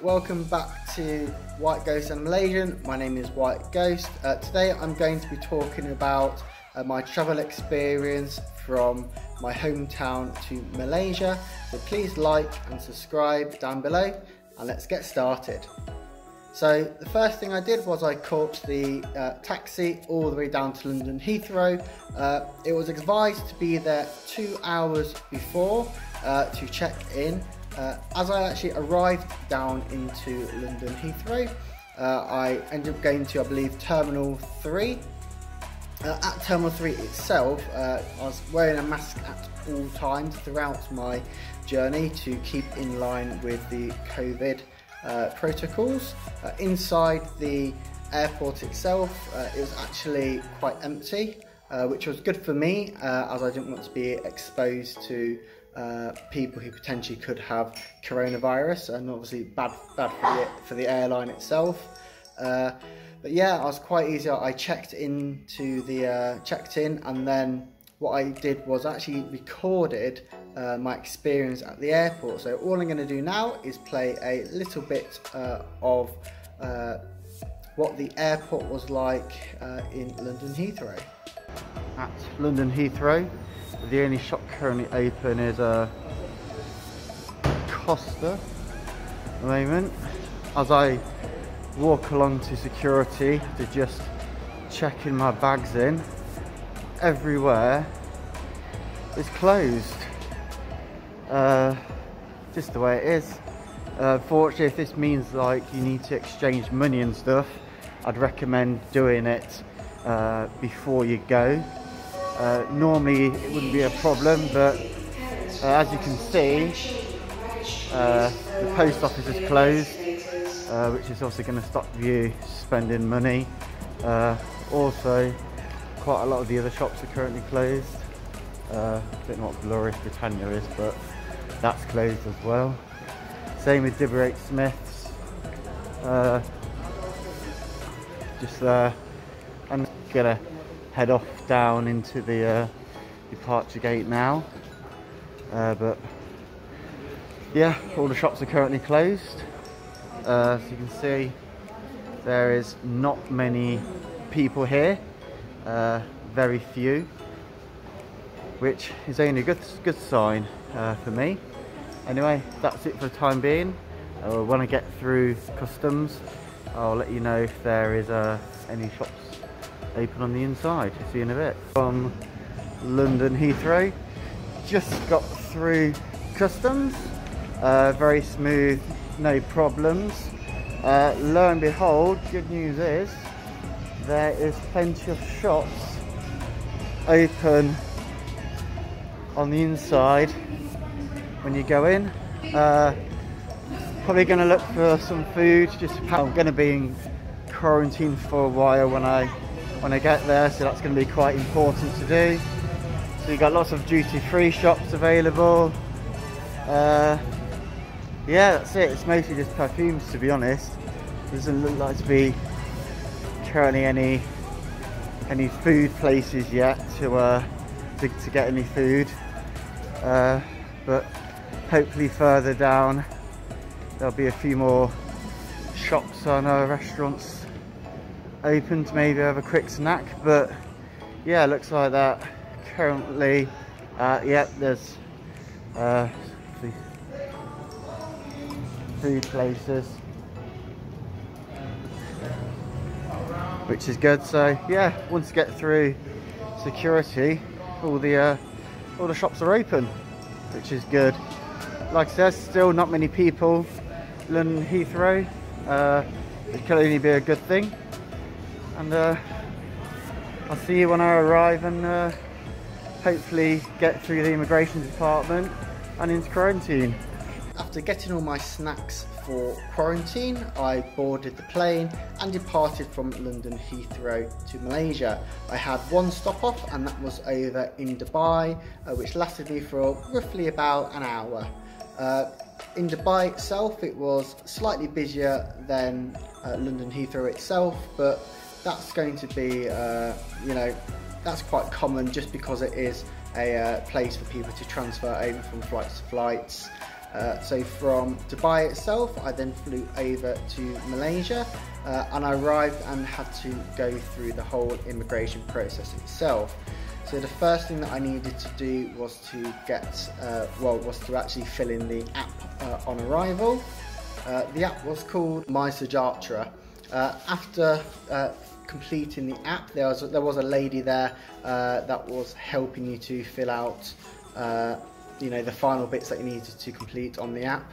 welcome back to White Ghost and Malaysian. My name is White Ghost. Today I'm going to be talking about my travel experience from my hometown to Malaysia. So please like and subscribe down below and let's get started. So the first thing I did was I caught the taxi all the way down to London Heathrow. It was advised to be there 2 hours before to check in. As I actually arrived down into London Heathrow, I ended up going to, I believe, Terminal 3. At Terminal 3 itself, I was wearing a mask at all times throughout my journey to keep in line with the COVID protocols. Inside the airport itself, it was actually quite empty, which was good for me as I didn't want to be exposed to people who potentially could have coronavirus, and obviously bad for the airline itself. But yeah, I was quite easy. I checked in, and then what I did was actually recorded my experience at the airport. So all I'm going to do now is play a little bit of what the airport was like in London Heathrow. At London Heathrow, the only shop currently open is Costa at the moment. As I walk along to security to just check in my bags in, everywhere is closed. Just the way it is. Fortunately, if this means like you need to exchange money and stuff, I'd recommend doing it before you go. Normally it wouldn't be a problem, but as you can see, the post office is closed, which is also going to stop you spending money. Also, quite a lot of the other shops are currently closed. I don't know what Glorious Britannia is, but that's closed as well. Same with Deborah Smith's. Just there. I'm gonna head off down into the departure gate now. But yeah, all the shops are currently closed. As you can see, there is not many people here. Very few, which is only a good sign for me. Anyway, that's it for the time being. When I get through customs, I'll let you know if there is any shops open on the inside. See you in a bit. From London Heathrow, just got through customs. Very smooth, no problems. Lo and behold, good news is there is plenty of shops open on the inside when you go in. Probably going to look for some food. I'm going to be in quarantine for a while when I get there, so that's going to be quite important to do. So you've got lots of duty-free shops available. Yeah, that's it. It's mostly just perfumes, to be honest. There doesn't look like to be currently any food places yet to get any food, but hopefully further down there'll be a few more shops and restaurants open to maybe have a quick snack. But yeah, looks like that currently. Yeah, there's food places, which is good. So yeah, once you get through security, all the shops are open, which is good. Like I said, still not many people. London Heathrow, it can only be a good thing. And I'll see you when I arrive and hopefully get through the immigration department and into quarantine. After getting all my snacks for quarantine, I boarded the plane and departed from London Heathrow to Malaysia. I had one stop off, and that was over in Dubai, which lasted me for roughly about an hour. In Dubai itself, it was slightly busier than London Heathrow itself, but that's going to be, you know, that's quite common just because it is a place for people to transfer over from flights to flights. So from Dubai itself, I then flew over to Malaysia, and I arrived and had to go through the whole immigration process itself. So the first thing that I needed to do was to actually fill in the app on arrival. The app was called My Sujatra. After completing the app, there was a lady there that was helping you to fill out the final bits that you needed to complete on the app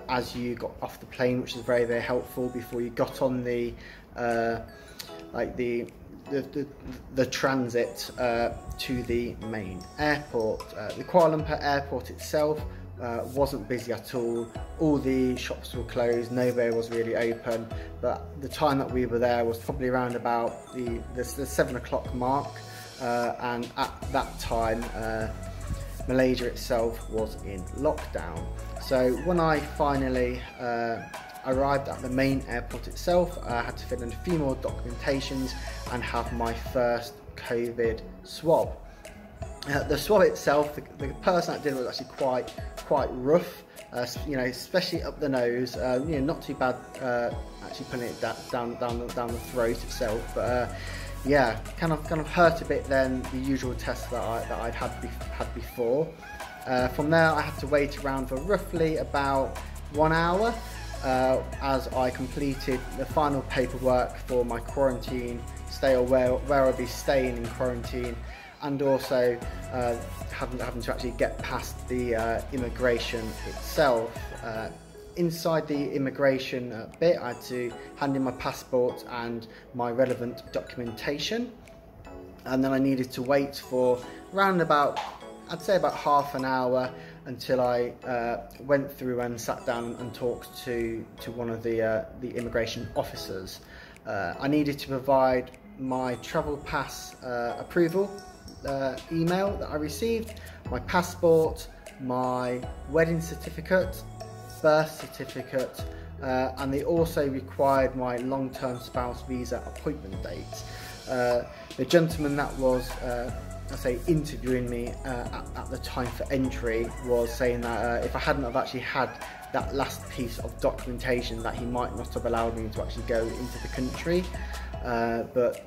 as you got off the plane, which was very, very helpful before you got on the transit to the main airport. The Kuala Lumpur airport itself wasn't busy at all. All the shops were closed, nowhere was really open, but the time that we were there was probably around about the 7 o'clock mark, and at that time Malaysia itself was in lockdown. So when I finally arrived at the main airport itself, I had to fill in a few more documentations and have my first COVID swab. The swab itself, the person that did it was actually quite rough, especially up the nose. Not too bad actually putting it down the throat itself, but yeah, kind of hurt a bit than the usual tests that I'd had before. From there, I had to wait around for roughly about 1 hour as I completed the final paperwork for my quarantine stay, or where I'll be staying in quarantine, and also having to actually get past the immigration itself. Inside the immigration bit, I had to hand in my passport and my relevant documentation, and then I needed to wait for around about, I'd say about half an hour, until I went through and sat down and talked to one of the immigration officers. I needed to provide my travel pass approval email that I received, my passport, my wedding certificate, birth certificate, and they also required my long-term spouse visa appointment date. The gentleman that was interviewing me at the time for entry was saying that if I hadn't have actually had that last piece of documentation, that he might not have allowed me to actually go into the country, but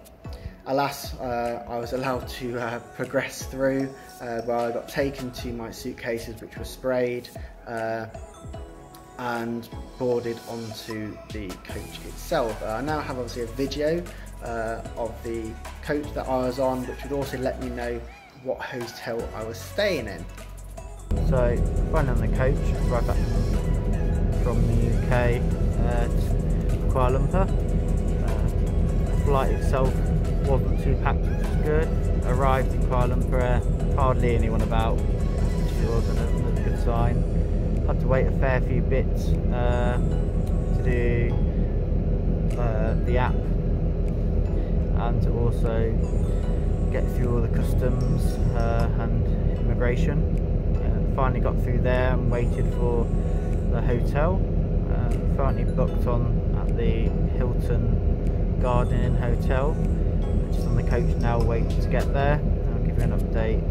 alas, I was allowed to progress through, where I got taken to my suitcases, which were sprayed, and boarded onto the coach itself. I now have obviously a video of the coach that I was on, which would also let me know what hotel I was staying in. So, finally on the coach, right back from the UK to Kuala Lumpur. The flight itself wasn't too packed, which was good. Arrived in Kuala Lumpur, hardly anyone about, which was another good sign. Had to wait a fair few bits to do the app, and to also get through all the customs and immigration. Finally got through there and waited for the hotel. Finally booked on at the Hilton Garden Inn Hotel, which is on the coach now, waiting to get there. I'll give you an update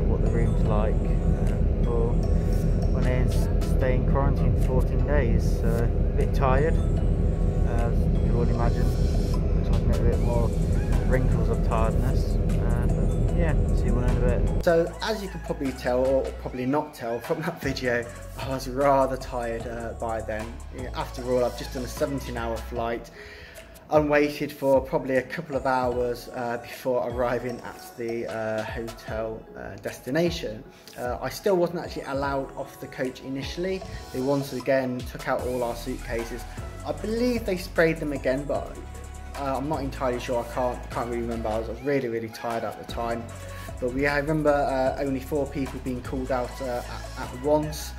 what the room's like for when I stay in quarantine for 14 days. A bit tired, as you can all imagine. Looks like a little bit more wrinkles of tiredness, but yeah, see you in a bit. So as you can probably tell, or probably not tell from that video, I was rather tired by then. After all, I've just done a 17-hour flight and waited for probably a couple of hours before arriving at the hotel destination. I still wasn't actually allowed off the coach initially. They once again took out all our suitcases. I believe they sprayed them again, but I'm not entirely sure. I can't really remember. I was really, really tired at the time. But I remember only 4 people being called out at once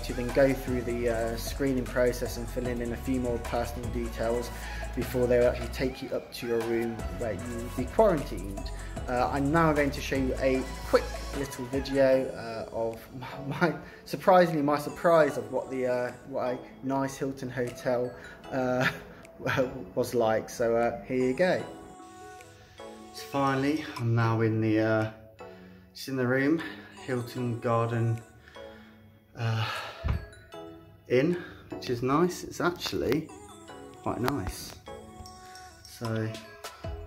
to then go through the screening process and fill in a few more personal details before they will actually take you up to your room where you will be quarantined. I'm now going to show you a quick little video of my surprise of what a nice Hilton hotel was like. So here you go. So finally, I'm now in the room, Hilton Garden in, which is nice. It's actually quite nice. So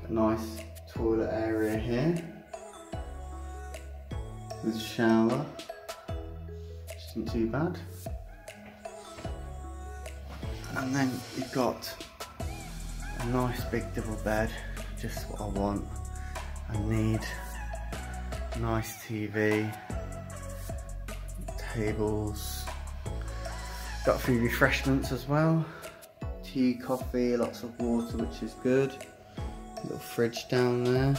a nice toilet area here with a shower, which isn't too bad. And then you've got a nice big double bed, just what I want. I need nice TV, tables, got a few refreshments as well, tea, coffee, lots of water, which is good. Little fridge down there,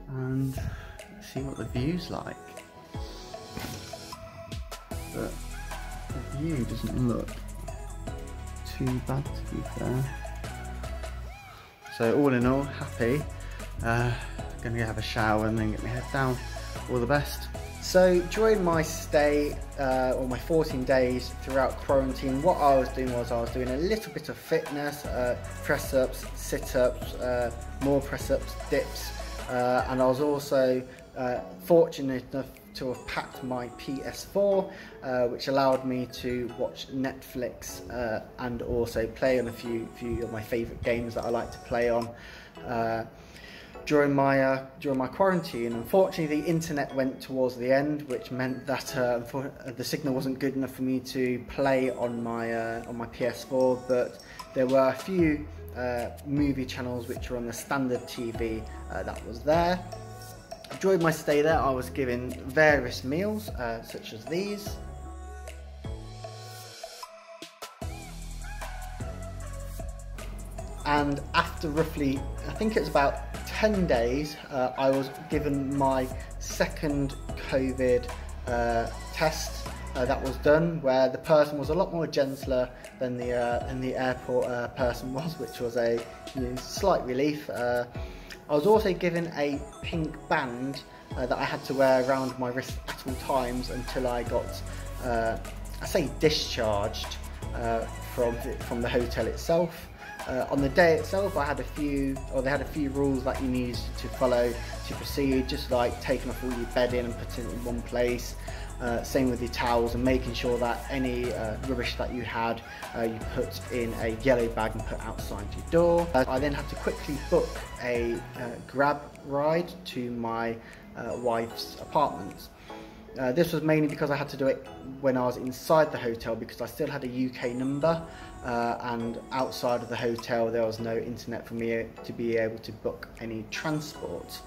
and let's see what the view's like. But the view doesn't look too bad, to be fair. So all in all, happy. Gonna go have a shower and then get my head down. All the best. So during my stay, or my 14 days throughout quarantine, what I was doing was I was doing a little bit of fitness, press-ups, sit-ups, more press-ups, dips, and I was also fortunate enough to have packed my PS4, which allowed me to watch Netflix and also play on a few of my favourite games that I like to play on. During my quarantine, unfortunately, the internet went towards the end, which meant that the signal wasn't good enough for me to play on my PS4. But there were a few movie channels which were on the standard TV that was there. During my stay there, I was given various meals, such as these. And after roughly, I think it's about 10 days, I was given my second COVID test that was done, where the person was a lot more gentler than the airport person was, which was a slight relief. I was also given a pink band that I had to wear around my wrist at all times until I got, I say, discharged from the hotel itself. On the day itself, they had a few rules that you needed to follow to proceed, just like taking off all your bedding and putting it in one place. Same with your towels, and making sure that any rubbish that you had, you put in a yellow bag and put outside your door. I then had to quickly book a Grab ride to my wife's apartment. This was mainly because I had to do it when I was inside the hotel, because I still had a UK number, and outside of the hotel there was no internet for me to be able to book any transport.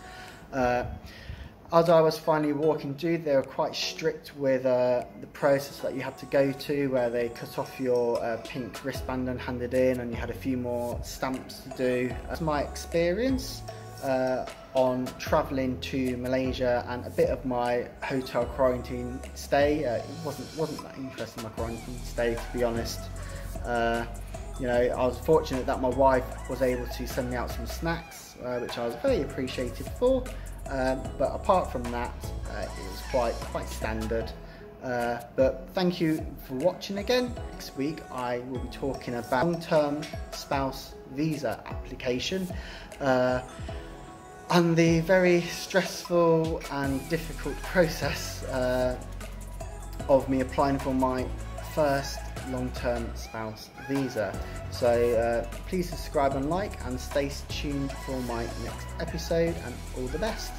As I was finally walking through, they were quite strict with the process that you had to go to, where they cut off your pink wristband and handed in, and you had a few more stamps to do. That's my experience on travelling to Malaysia, and a bit of my hotel quarantine stay. It wasn't that interesting, my quarantine stay, to be honest. You know, I was fortunate that my wife was able to send me out some snacks, which I was very appreciated for. But apart from that, it was quite standard. But thank you for watching again. Next week I will be talking about long-term spouse visa application, and the very stressful and difficult process of me applying for my first long-term spouse visa. So please subscribe and like, and stay tuned for my next episode, and all the best.